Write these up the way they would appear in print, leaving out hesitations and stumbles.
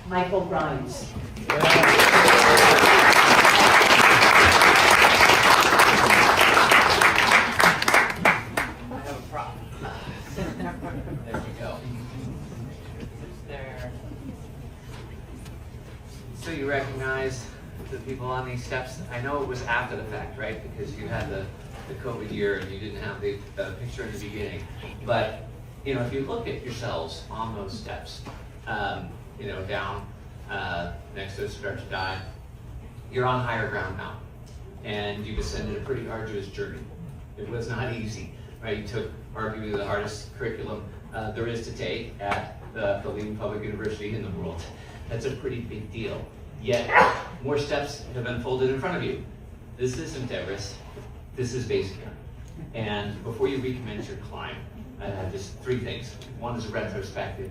Michael Grimes. There we go. There. So you recognize the people on these steps? I know it was after the fact, right? Because you had the COVID year and you didn't have the picture in the beginning. But, you know, if you look at yourselves on those steps, you know, down next to Start to Die, you're on higher ground now. And you've ascended a pretty arduous journey. It was not easy, right? You took arguably the hardest curriculum there is to take at the leading public university in the world. That's a pretty big deal. Yet, more steps have unfolded in front of you. This isn't Everest, this is base camp. And before you recommence your climb, just three things. One is a retrospective,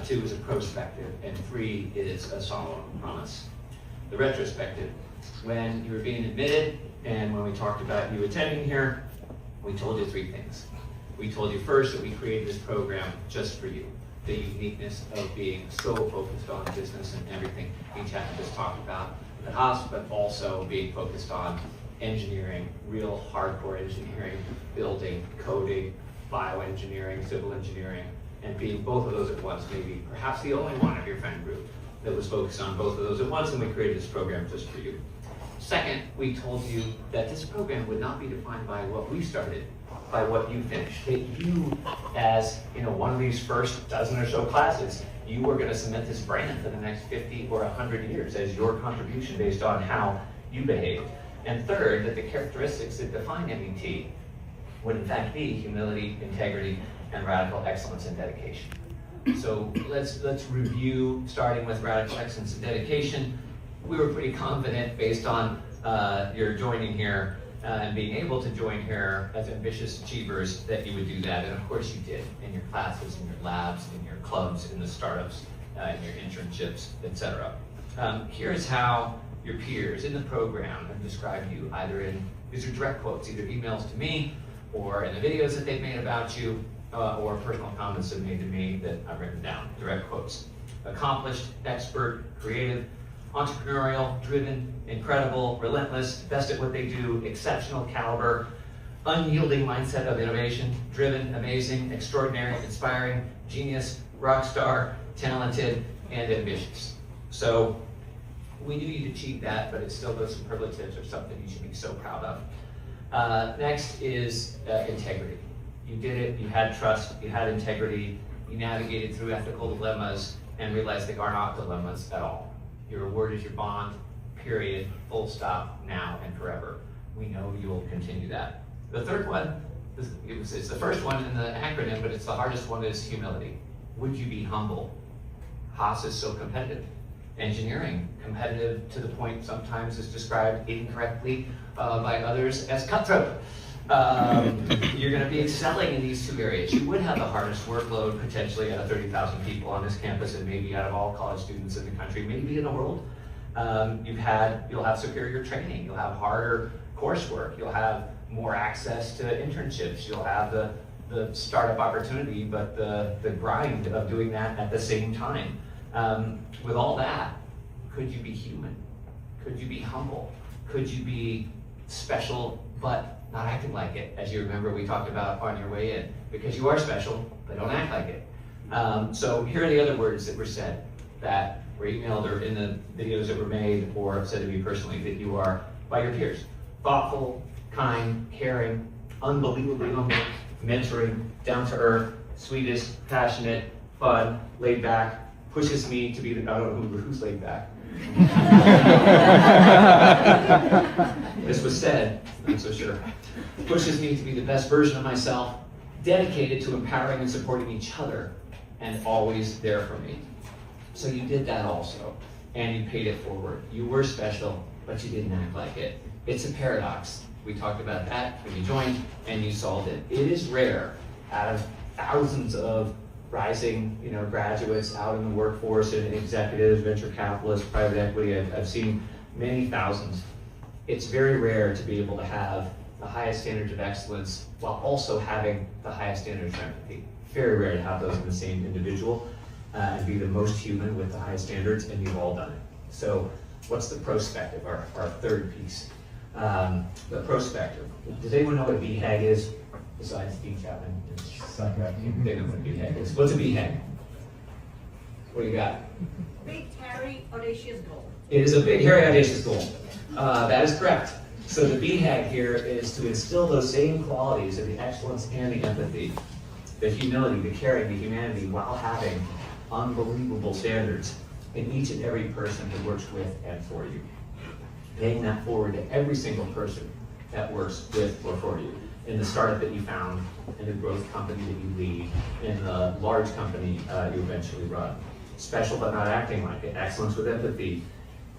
two is a prospective, and three is a solemn promise. The retrospective, when you were being admitted, and when we talked about you attending here, we told you three things. We told you first that we created this program just for you. The uniqueness of being so focused on business and everything each had just talked about at Haas, but also being focused on engineering, real hardcore engineering, building, coding, bioengineering, civil engineering, and being both of those at once, maybe perhaps the only one of your friend group that was focused on both of those at once, and we created this program just for you. Second, we told you that this program would not be defined by what we started, by what you finished. That you, as you know, one of these first dozen or so classes, you were going to cement this brand for the next 50 or 100 years as your contribution based on how you behaved. And third, that the characteristics that define MET would in fact be humility, integrity, and radical excellence and dedication. So let's review, starting with radical excellence and dedication. We were pretty confident based on your joining here and being able to join here as ambitious achievers that you would do that. And of course you did in your classes, in your labs, in your clubs, in the startups, in your internships, etc. Here's how your peers in the program have described you, either in, these are direct quotes, either emails to me or in the videos that they've made about you, or personal comments they've made to me that I've written down, direct quotes. Accomplished, expert, creative, entrepreneurial, driven, incredible, relentless, best at what they do, exceptional caliber, unyielding mindset of innovation, driven, amazing, extraordinary, inspiring, genius, rock star, talented, and ambitious. So we knew you'd achieve that, but it's still those superlatives are something you should be so proud of. Next is integrity. You did it, you had trust, you had integrity, you navigated through ethical dilemmas and realized they are not dilemmas at all. Your word is your bond, period, full stop, now and forever. We know you'll continue that. The third one, it's the first one in the acronym, but it's the hardest one, is humility. Would you be humble? Haas is so competitive. Engineering, competitive to the point sometimes is described incorrectly by others as cutthroat. You're going to be excelling in these two areas. You would have the hardest workload potentially out of 30,000 people on this campus, and maybe out of all college students in the country, maybe in the world. You'll have superior training. You'll have harder coursework. You'll have more access to internships. You'll have the startup opportunity, but the grind of doing that at the same time. With all that, could you be human? Could you be humble? Could you be special, but not acting like it, as you remember we talked about on your way in? Because you are special, but don't act like it. So here are the other words that were said, that were emailed or in the videos that were made or said to me personally, that you are by your peers. Thoughtful, kind, caring, unbelievably humble, mentoring, down to earth, sweetest, passionate, fun, laid back, pushes me to be the, I don't know who's laid back. This was said, I'm so sure. Pushes me to be the best version of myself, dedicated to empowering and supporting each other, and always there for me. So you did that also, and you paid it forward. You were special, but you didn't act like it. It's a paradox. We talked about that when you joined, and you solved it. It is rare, out of thousands of rising, graduates out in the workforce and executives, venture capitalists, private equity. I've seen many thousands. It's very rare to be able to have the highest standards of excellence while also having the highest standards of empathy. Very rare to have those in the same individual. and be the most human with the highest standards, and you've all done it. So what's the prospective, our third piece? The prospective. Does anyone know what a BHAG is, besides Dean Chapman? They know what a BHAG is. What's a BHAG? What do you got? Big, hairy, audacious goal. It is a big, hairy, audacious goal. That is correct. So the BHAG here is to instill those same qualities of the excellence and the empathy, the humility, the caring, the humanity, while having unbelievable standards in each and every person who works with and for you. Paying that forward to every single person that works with or for you. In the startup that you found, in the growth company that you lead, in the large company you eventually run. Special but not acting like it, excellence with empathy.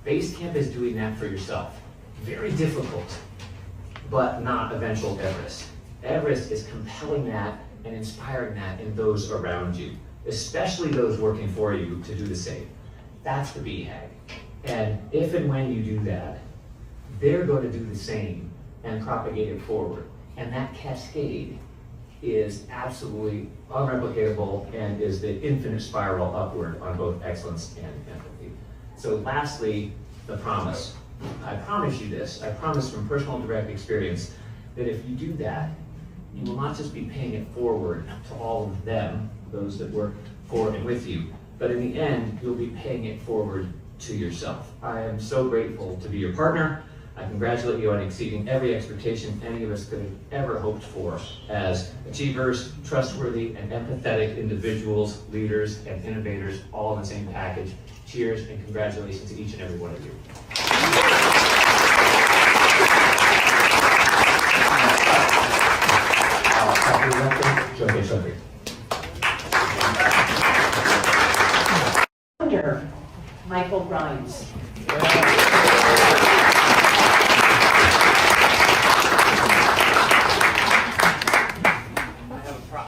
Basecamp is doing that for yourself. Very difficult, but not eventual Everest. Everest is compelling that and inspiring that in those around you, especially those working for you, to do the same. That's the BHAG. And if and when you do that, they're going to do the same and propagate it forward. And that cascade is absolutely unreplicatable and is the infinite spiral upward on both excellence and empathy. So lastly, the promise. I promise you this, I promise from personal direct experience, that if you do that, you will not just be paying it forward to all of them, those that work for and with you, but in the end, you'll be paying it forward to yourself. I am so grateful to be your partner. I congratulate you on exceeding every expectation any of us could have ever hoped for as achievers, trustworthy, and empathetic individuals, leaders, and innovators, all in the same package. Cheers and congratulations to each and every one of you. Founder, Michael Grimes.